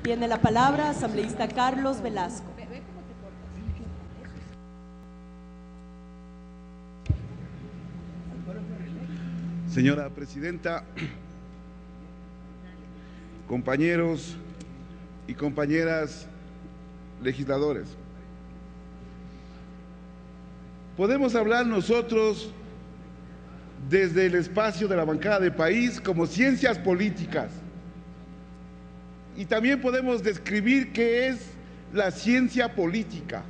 Tiene la palabra asambleísta Carlos Velasco. Señora Presidenta, compañeros y compañeras legisladores, podemos hablar nosotros desde el espacio de la bancada de país como ciencias políticas y también podemos describir qué es la ciencia política.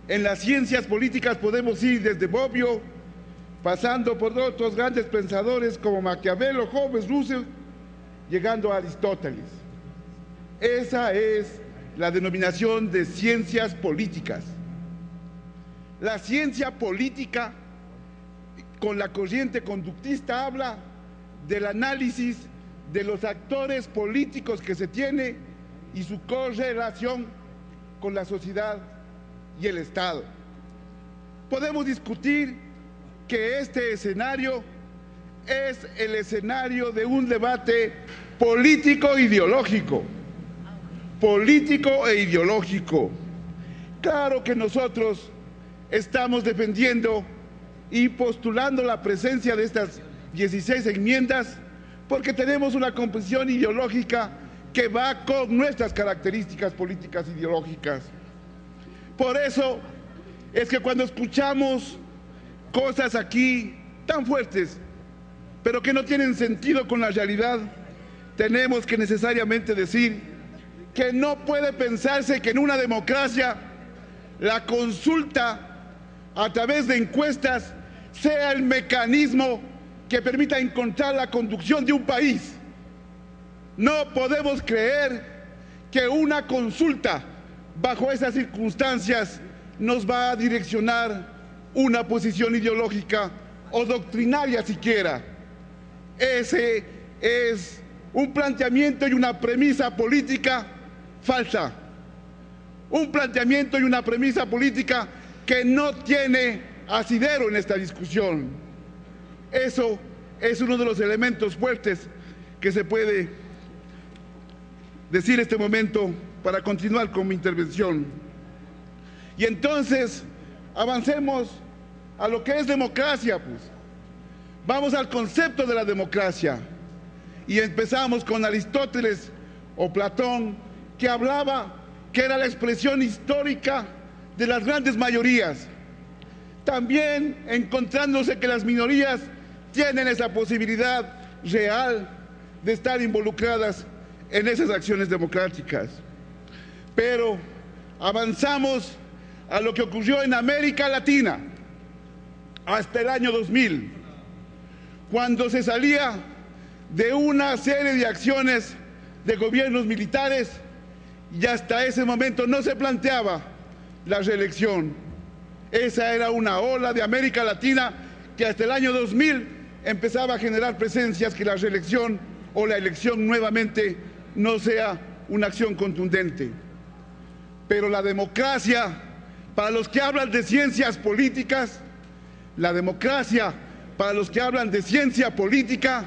En las ciencias políticas podemos ir desde Bobbio, pasando por otros grandes pensadores como Maquiavelo, Hobbes, Rousseau, llegando a Aristóteles. Esa es la denominación de ciencias políticas. La ciencia política, con la corriente conductista, habla del análisis de los actores políticos que se tiene y su correlación con la sociedad y el Estado. Podemos discutir que este escenario es el escenario de un debate político-ideológico. Político e ideológico. Claro que nosotros estamos defendiendo y postulando la presencia de estas 16 enmiendas porque tenemos una composición ideológica que va con nuestras características políticas ideológicas. Por eso es que cuando escuchamos cosas aquí tan fuertes, pero que no tienen sentido con la realidad, tenemos que necesariamente decir que no puede pensarse que en una democracia la consulta a través de encuestas sea el mecanismo que permita encontrar la conducción de un país. No podemos creer que una consulta bajo esas circunstancias nos va a direccionar una posición ideológica o doctrinaria siquiera. Ese es un planteamiento y una premisa política falsa. Un planteamiento y una premisa política que no tiene asidero en esta discusión. Eso es uno de los elementos fuertes que se puede decir en este momento para continuar con mi intervención. Y entonces avancemos a lo que es democracia, pues. Vamos al concepto de la democracia. Y empezamos con Aristóteles o Platón, que hablaba que era la expresión histórica de las grandes mayorías. También encontrándose que las minorías tienen esa posibilidad real de estar involucradas en esas acciones democráticas. Pero avanzamos a lo que ocurrió en América Latina hasta el año 2000, cuando se salía de una serie de acciones de gobiernos militares y hasta ese momento no se planteaba la reelección. Esa era una ola de América Latina que hasta el año 2000 empezaba a generar presencias que la reelección o la elección nuevamente no sea una acción contundente. Pero la democracia, para los que hablan de ciencias políticas, la democracia, para los que hablan de ciencia política,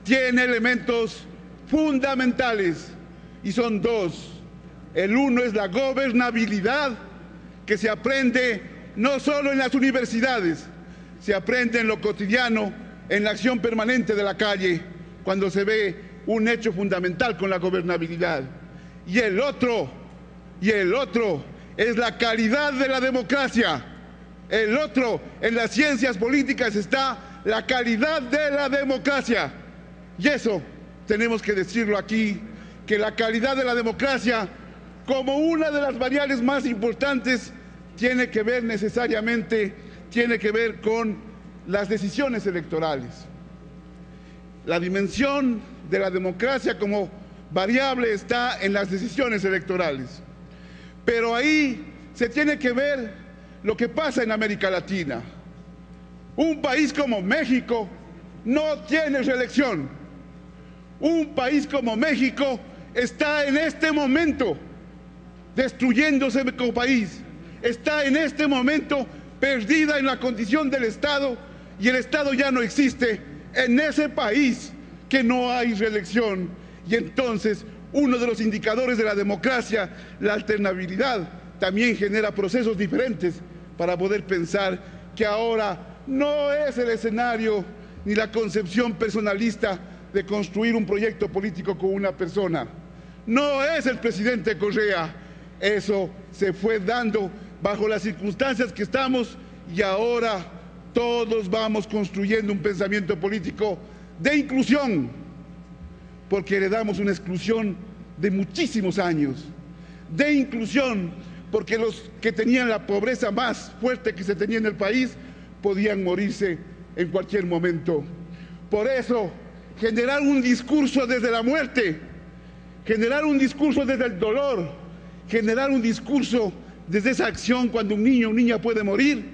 tiene elementos fundamentales y son dos. El uno es la gobernabilidad, que se aprende no solo en las universidades, se aprende en lo cotidiano, en la acción permanente de la calle, cuando se ve un hecho fundamental con la gobernabilidad. Y el otro es la calidad de la democracia. El otro, en las ciencias políticas está la calidad de la democracia. Y eso tenemos que decirlo aquí, que la calidad de la democracia, como una de las variables más importantes, tiene que ver necesariamente, tiene que ver con las decisiones electorales. La dimensión de la democracia como variable está en las decisiones electorales. Pero ahí se tiene que ver lo que pasa en América Latina. Un país como México no tiene reelección. Un país como México está en este momento destruyéndose como país. Está en este momento perdida en la condición del Estado y el Estado ya no existe en ese país que no hay reelección. Y entonces uno de los indicadores de la democracia, la alternabilidad, también genera procesos diferentes para poder pensar que ahora no es el escenario ni la concepción personalista de construir un proyecto político con una persona. No es el presidente Correa. Eso se fue dando bajo las circunstancias que estamos y ahora todos vamos construyendo un pensamiento político de inclusión, porque heredamos una exclusión de muchísimos años, de inclusión, porque los que tenían la pobreza más fuerte que se tenía en el país podían morirse en cualquier momento. Por eso, generar un discurso desde la muerte, generar un discurso desde el dolor, generar un discurso desde esa acción cuando un niño o niña puede morir,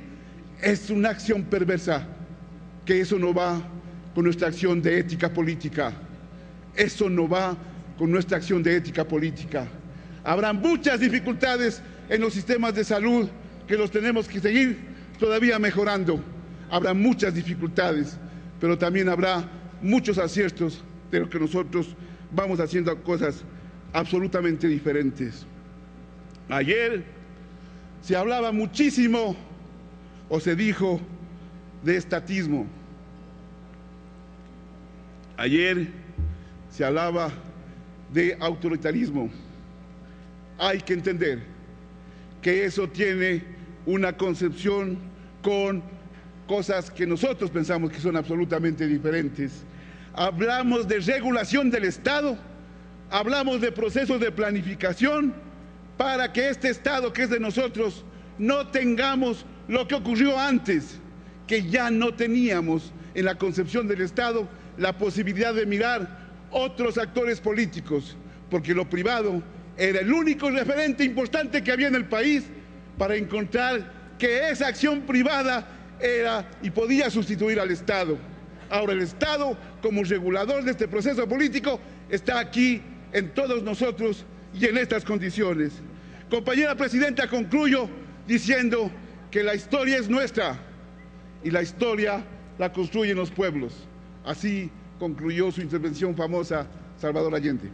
es una acción perversa, que eso no va con nuestra acción de ética política. Eso no va con nuestra acción de ética política. Habrá muchas dificultades en los sistemas de salud que los tenemos que seguir todavía mejorando. Habrá muchas dificultades, pero también habrá muchos aciertos de lo que nosotros vamos haciendo cosas absolutamente diferentes. Ayer se hablaba muchísimo, o se dijo, de estatismo. Ayer se hablaba de autoritarismo. Hay que entender que eso tiene una concepción con cosas que nosotros pensamos que son absolutamente diferentes. Hablamos de regulación del Estado, hablamos de procesos de planificación para que este Estado que es de nosotros no tengamos lo que ocurrió antes, que ya no teníamos en la concepción del Estado la posibilidad de mirar otros actores políticos, porque lo privado era el único referente importante que había en el país para encontrar que esa acción privada era y podía sustituir al Estado. Ahora el Estado, como regulador de este proceso político, está aquí en todos nosotros y en estas condiciones. Compañera presidenta, concluyo diciendo que la historia es nuestra y la historia la construyen los pueblos. Así concluyó su intervención famosa Salvador Allende.